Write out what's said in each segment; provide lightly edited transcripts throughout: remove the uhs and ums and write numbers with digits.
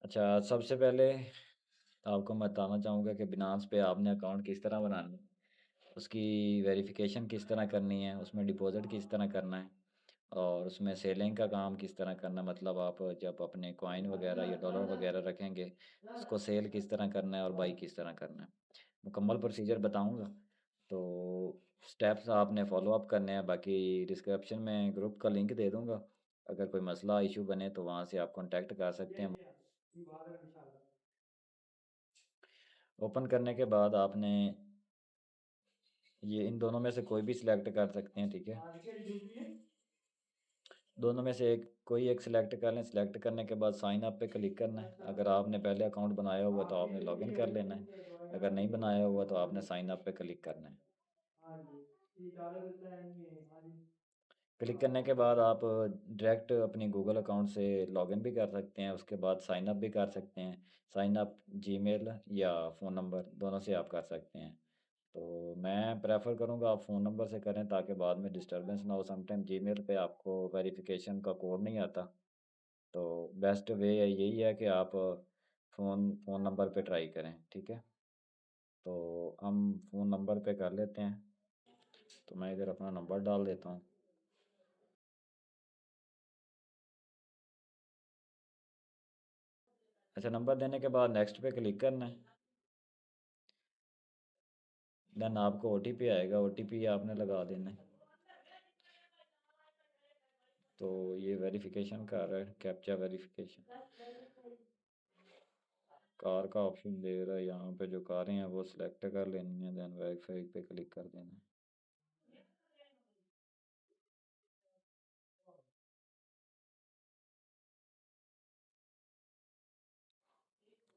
अच्छा, सबसे पहले आपको मैं बताना चाहूँगा कि बिनांस पे आपने अकाउंट किस तरह बनाना है, उसकी वेरिफ़िकेशन किस तरह करनी है, उसमें डिपॉज़िट किस तरह करना है और उसमें सेलिंग का काम किस तरह करना है। मतलब आप जब अपने कॉइन वग़ैरह या डॉलर वग़ैरह रखेंगे, उसको सेल किस तरह करना है और बाई किस तरह करना है। मुकम्मल प्रोसीजर बताऊँगा, तो स्टेप्स आपने फ़ॉलो अप करने हैं। बाकी डिस्क्रिप्शन में ग्रुप का लिंक दे दूँगा। अगर कोई मसला, इश्यू बने तो वहाँ से आप कॉन्टैक्ट कर सकते हैं। ओपन करने के बाद आपने ये इन दोनों में से कोई भी सिलेक्ट कर सकते हैं, ठीक है? दोनों में से एक कोई एक सिलेक्ट कर लें। सिलेक्ट करने के बाद साइन अप पे क्लिक करना है। अगर आपने पहले अकाउंट बनाया हुआ तो आपने लॉगिन कर लेना है। अगर नहीं बनाया हुआ तो आपने साइन अप पे क्लिक करना है। क्लिक करने के बाद आप डायरेक्ट अपनी गूगल अकाउंट से लॉगिन भी कर सकते हैं, उसके बाद साइन अप भी कर सकते हैं। साइन अप जीमेल या फ़ोन नंबर दोनों से आप कर सकते हैं। तो मैं प्रेफ़र करूँगा आप फ़ोन नंबर से करें ताकि बाद में डिस्टर्बेंस ना हो। समटाइम जीमेल पे आपको वेरिफ़िकेशन का कोड नहीं आता, तो बेस्ट वे यही है कि आप फ़ोन नंबर पे ट्राई करें, ठीक है? तो हम फ़ोन नंबर पे कर लेते हैं। तो मैं इधर अपना नंबर डाल देता हूँ। अच्छा, नंबर देने के बाद नेक्स्ट पे क्लिक करना है। देन आपको ओटीपी आएगा, ओटीपी आपने लगा देना है। तो ये वेरिफिकेशन कर रहा है, कैप्चा वेरिफिकेशन। कार का ऑप्शन दे रहा है, यहाँ पे जो कारें हैं वो सिलेक्ट कर लेनी है, देन वेरीफाई पे क्लिक कर देना है।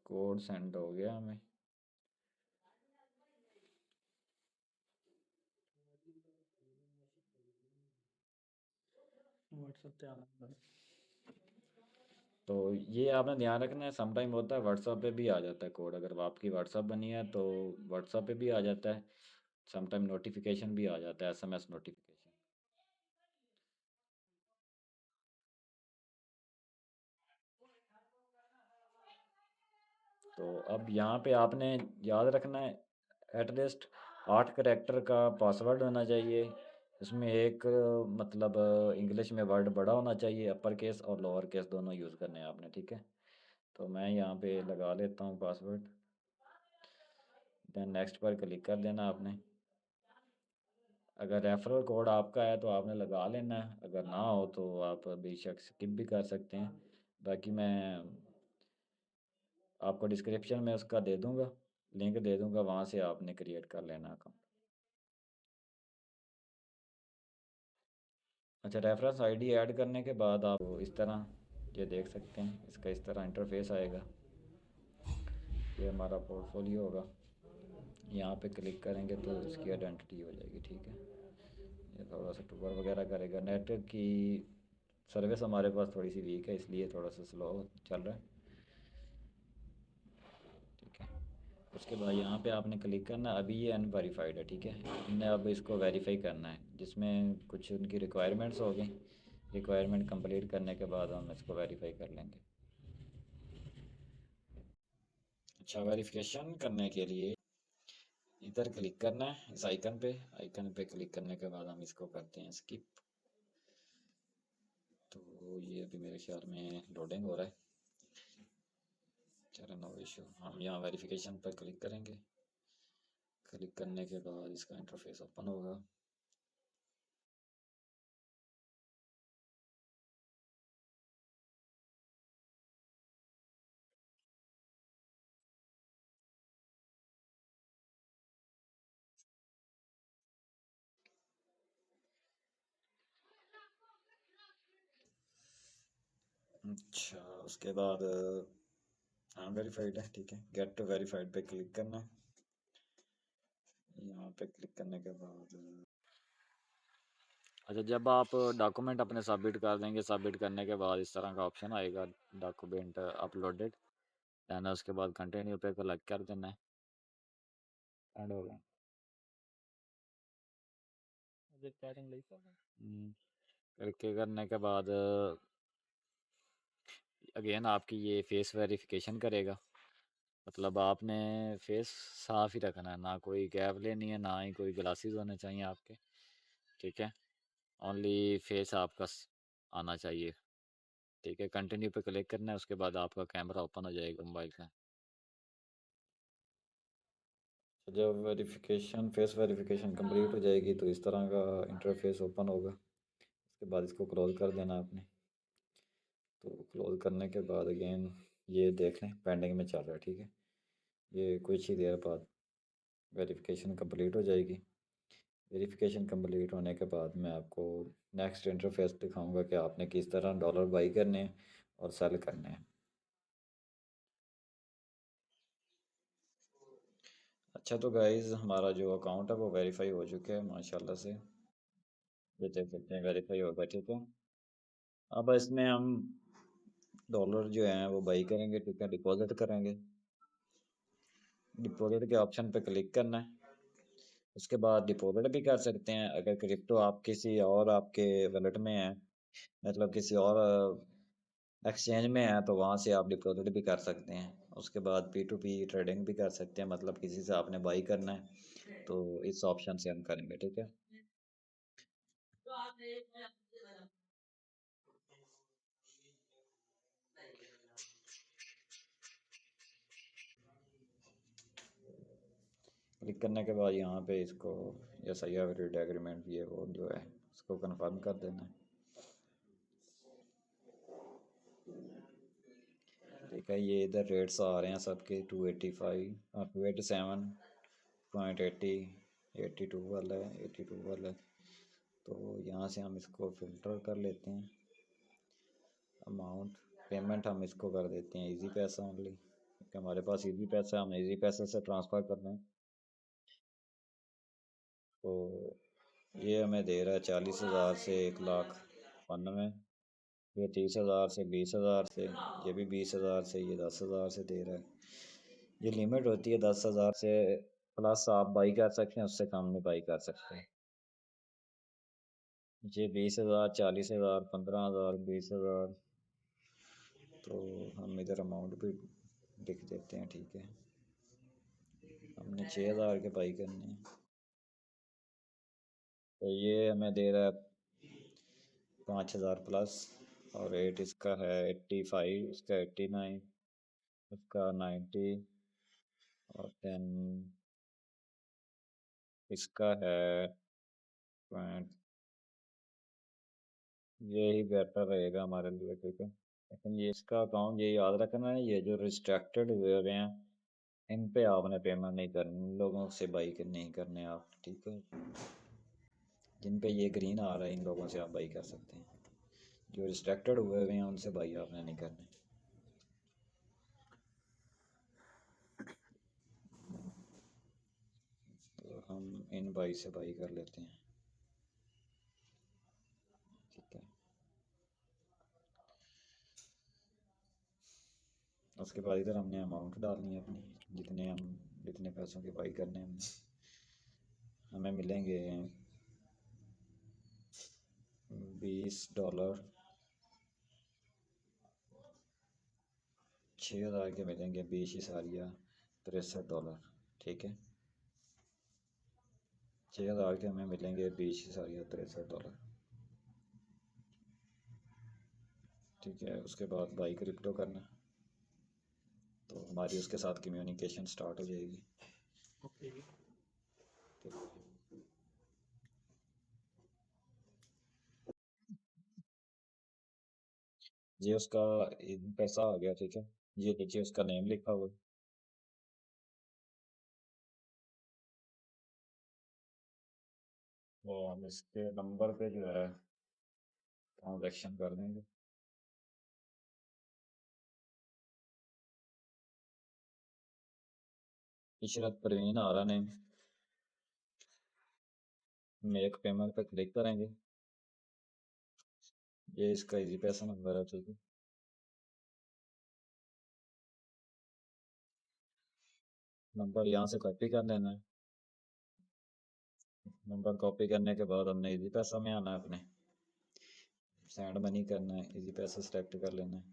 कोड सेंड हो गया हमें। व्हाट्सएप पे आना है। तो ये आपने ध्यान रखना है, समटाइम होता है व्हाट्सएप पे भी आ जाता है कोड। अगर आपकी व्हाट्सएप बनी है तो व्हाट्सएप पे भी आ जाता है। समटाइम नोटिफिकेशन भी आ जाता है, एसएमएस नोटिफिकेशन। तो अब यहाँ पे आपने याद रखना है एटलीस्ट 8 करैक्टर का पासवर्ड होना चाहिए। इसमें एक मतलब इंग्लिश में वर्ड बड़ा होना चाहिए, अपर केस और लोअर केस दोनों यूज़ करने हैं आपने, ठीक है? तो मैं यहाँ पे लगा लेता हूँ पासवर्ड। देन नेक्स्ट पर क्लिक कर देना आपने। अगर रेफरल कोड आपका है तो आपने लगा लेना है, अगर ना हो तो आप बेशक स्किप भी कर सकते हैं। बाकी मैं आपको डिस्क्रिप्शन में उसका दे दूँगा, लिंक दे दूँगा, वहाँ से आपने क्रिएट कर लेना अकाउंट। अच्छा, रेफरेंस आईडी ऐड करने के बाद आप इस तरह ये देख सकते हैं, इसका इस तरह इंटरफेस आएगा। ये हमारा पोर्टफोलियो होगा। यहाँ पे क्लिक करेंगे तो इसकी आइडेंटिटी हो जाएगी, ठीक है? ये थोड़ा सा टूर वगैरह करेगा। नेट की सर्विस हमारे पास थोड़ी सी वीक है, इसलिए थोड़ा सा स्लो चल रहा है, ठीक है? उसके बाद यहाँ पे आपने क्लिक करना है। अभी ये अनवेरीफाइड है, ठीक है? हमने अब इसको वेरीफाई करना है, जिसमें कुछ उनकी रिक्वायरमेंट्स हो गई। रिक्वायरमेंट कंप्लीट करने के बाद हम इसको वेरीफाई कर लेंगे। अच्छा, वेरिफिकेशन करने के लिए इधर क्लिक करना है, इस आइकन पे। आइकन पे क्लिक करने के बाद हम इसको करते हैं स्किप। तो ये अभी मेरे ख्याल में लोडिंग हो रहा है। चलो, नो इशू। हम यहाँ वेरिफिकेशन पर क्लिक करेंगे। क्लिक करने के बाद इसका इंटरफेस ओपन होगा। अच्छा, उसके बाद हाँ वेरीफाइड है, ठीक है? गेट टू वेरीफाइड पे क्लिक करना है। यहाँ पे क्लिक करने के बाद अच्छा, जब आप डॉक्यूमेंट अपने सबमिट कर देंगे, सबमिट करने के बाद इस तरह का ऑप्शन आएगा, डॉक्यूमेंट अपलोडेड। देन उसके बाद कंटिन्यू पे क्लिक कर देना है। एंड हो गया। रिपेयरिंग लाइक करके करने के बाद अगेन आपकी ये फेस वेरिफिकेशन करेगा। मतलब आपने फेस साफ ही रखना है, ना कोई गैप लेनी है, ना ही कोई ग्लासेस होने चाहिए आपके। ठीक है, ओनली फेस आपका आना चाहिए। ठीक है, कंटिन्यू पे क्लिक करना है, उसके बाद आपका कैमरा ओपन हो जाएगा मोबाइल का। तो जब वेरिफिकेशन फेस वेरिफिकेशन कंप्लीट हो जाएगी तो इस तरह का इंटरफेस ओपन होगा। उसके बाद इसको क्लोज़ कर देना आपने। तो क्लोज़ करने के बाद अगेन ये देख लें पेंडिंग में चल रहा है। ठीक है, ये कुछ ही देर बाद वेरिफिकेशन कंप्लीट हो जाएगी। वेरिफिकेशन कंप्लीट होने के बाद मैं आपको नेक्स्ट इंटरफेस दिखाऊंगा कि आपने किस तरह डॉलर बाई करने हैं और सेल करने हैं। अच्छा, तो गाइज़ हमारा जो अकाउंट है वो वेरीफाई हो चुका है माशाल्लाह से। ये देख सकते हैं वेरीफाई हो गया। ठीक है, अब इसमें हम डॉलर जो हैं वो बाई करेंगे। ठीक है, डिपॉजिट करेंगे। डिपॉजिट के ऑप्शन पे क्लिक करना है। उसके बाद डिपॉजिट भी कर सकते हैं। अगर क्रिप्टो आप किसी और आपके वॉलेट में है, मतलब किसी और एक्सचेंज में है, तो वहाँ से आप डिपॉजिट भी कर सकते हैं। उसके बाद पी टू पी ट्रेडिंग भी कर सकते हैं, मतलब किसी से आपने बाई करना है तो इस ऑप्शन से हम करेंगे। ठीक है, क्लिक करने के बाद यहाँ पे इसको एस आई आर एग्रीमेंट ये वो जो है उसको कन्फर्म कर देना है। ठीक है, ये इधर रेट्स आ रहे हैं सबके 285 287.80, 82 वाला है, 82 वाला है। तो यहाँ से हम इसको फ़िल्टर कर लेते हैं। अमाउंट पेमेंट हम इसको कर देते हैं इजी पैसा ओनली, क्योंकि हमारे पास इजी पैसा, हम इजी पैसे से ट्रांसफ़र कर रहे हैं। तो ये हमें दे रहा है 40,000 से 1,92,000। ये 30,000 से 20,000 से, ये भी 20,000 से, ये 10,000 से दे रहा है। ये लिमिट होती है 10,000 से प्लस आप बाई कर सकते हैं, उससे कम नहीं बाई कर सकते। ये 20,000, 40,000, 15,000, 20,000। तो हम इधर अमाउंट भी लिख देते हैं। ठीक है, हमने 6,000 के बाई करने हैं। तो ये हमें दे रहा है 5,000 प्लस, और रेट इसका है 85, इसका 89, इसका 90, और देन इसका है पॉइंट। यही बेहतर रहेगा हमारे लिए। ठीक है, लेकिन ये इसका अकाउंट ये याद रखना है, ये जो रिस्ट्रिक्टेड हुए हैं इन पे आपने पेमेंट नहीं करनी, इन लोगों से बाई नहीं करने आप। ठीक है, जिन पे ये ग्रीन आ रहा है इन लोगों से आप बाई कर सकते हैं। जो रिस्ट्रिक्टेड हुए हैं उनसे बाई आपने नहीं करनी। तो हम इन बाई से बाई कर लेते हैं। ठीक है, उसके बाद इधर हमने अमाउंट डालनी है अपनी, जितने पैसों की बाई करने हैं हमें मिलेंगे $20, 6,000 के मिलेंगे 20,63 डॉलर। ठीक है, 6,000 के हमें मिलेंगे 20,63 डॉलर। ठीक है, उसके बाद बाई क्रिप्टो करना, तो हमारी उसके साथ कम्युनिकेशन स्टार्ट हो जाएगी। ओके। ठीक, ये उसका पैसा आ गया। ठीक है, ये नीचे उसका नेम लिखा हुआ है। वो हम इसके नंबर पे जो है ट्रांजेक्शन कर देंगे। इशरत परवीन आ रहा नेम, मेक पेमेंट पे क्लिक करेंगे। ये इसका इजी पैसा नंबर है। ठीक है, नंबर यहाँ से कॉपी कर लेना है। नंबर कॉपी करने के बाद हमने इजी पैसा में आना है, अपने सेंड मनी करना है, इजी पैसा सेलेक्ट कर लेना है।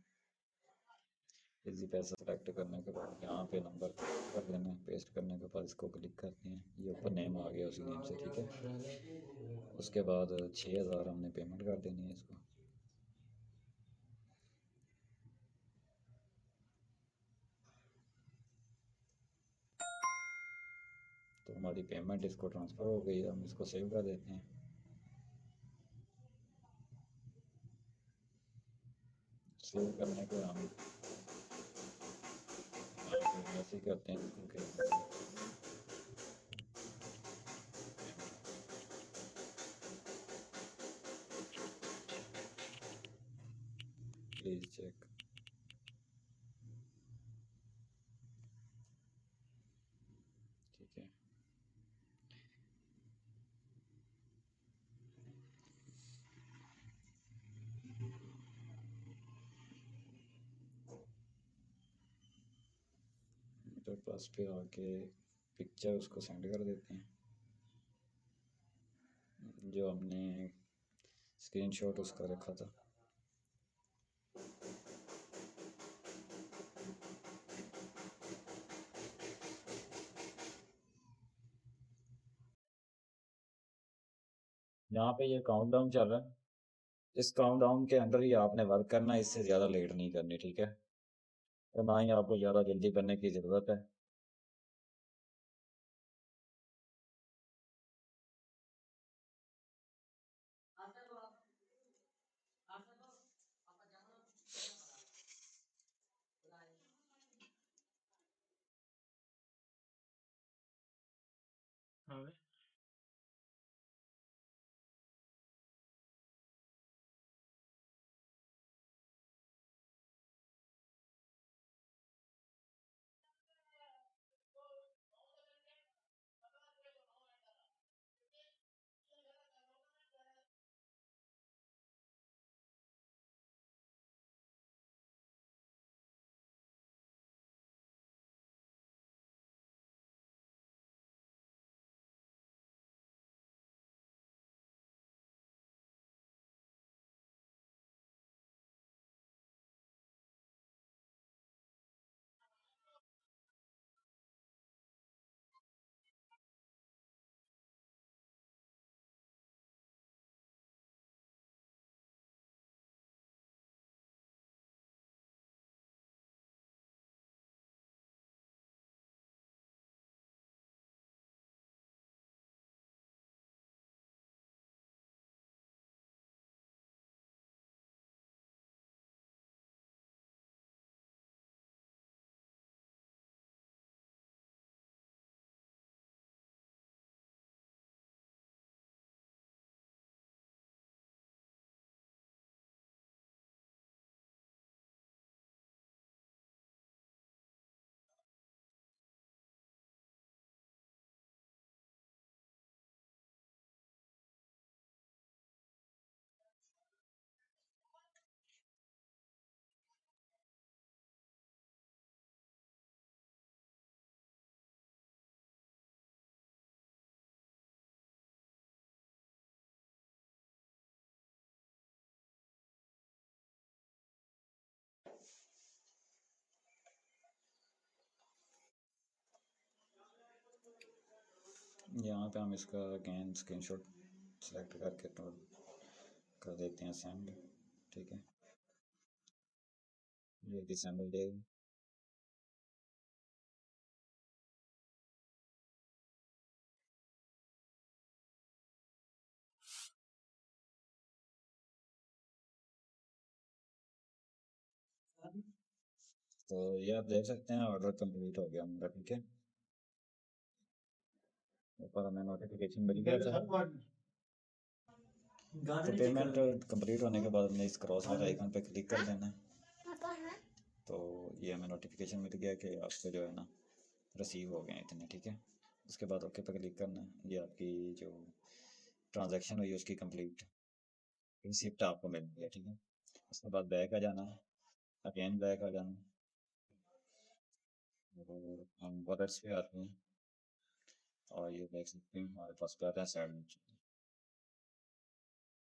इजी पैसा सेलेक्ट करने के बाद यहाँ पे नंबर कर देना है, पेस्ट करने के बाद इसको क्लिक करते हैं, ये ऊपर नेम आ गया उसी नेम से, ठीक है। उसके बाद 6,000 हमने पेमेंट कर देनी है इसको। तो हमारी पेमेंट इसको ट्रांसफ़र हो गई, हम इसको सेव कर देते हैं। सेव करने के हम ऐसे ही करते हैं क्योंकि प्लीज़ चेक। ठीक है, मीटर प्लस पे आके पिक्चर उसको सेंड कर देते हैं, जो हमने स्क्रीनशॉट उसका रखा था। यहाँ पे ये काउंट डाउन चल रहा है, इस काउंट डाउन के अंदर ही आपने वर्क करना है, इससे ज़्यादा लेट नहीं करनी, ठीक है। तो ना ही आपको ज़्यादा जल्दी करने की ज़रूरत है। हाँ भाई। यहाँ पे हम इसका अगेन स्क्रीनशॉट सेलेक्ट करके तो कर देते हैं सेंड, ठीक है। ये डिसेंबल डे। तो ये आप देख सकते हैं ऑर्डर कंप्लीट हो गया हमारा, ठीक है। ऊपर हमें नोटिफिकेशन मिल गया था। तो पेमेंट कंप्लीट होने के बाद हमने इस क्रॉस वाले आइकन पे क्लिक कर देना है। तो ये हमें नोटिफिकेशन मिल गया कि आपसे जो है ना रिसीव हो गए हैं इतने, ठीक है। उसके बाद ओके पे क्लिक करना है, ये आपकी जो ट्रांजैक्शन हुई उसकी कंप्लीट रिसिप्ट आपको मिल गया, ठीक है। उसके बाद बैक आ जाना है, अगेन बैक आ जाना है, और हम वॉलेट्स पे आते हैं और ये देख सकते हैं हमारे पास बैलेंस ऐड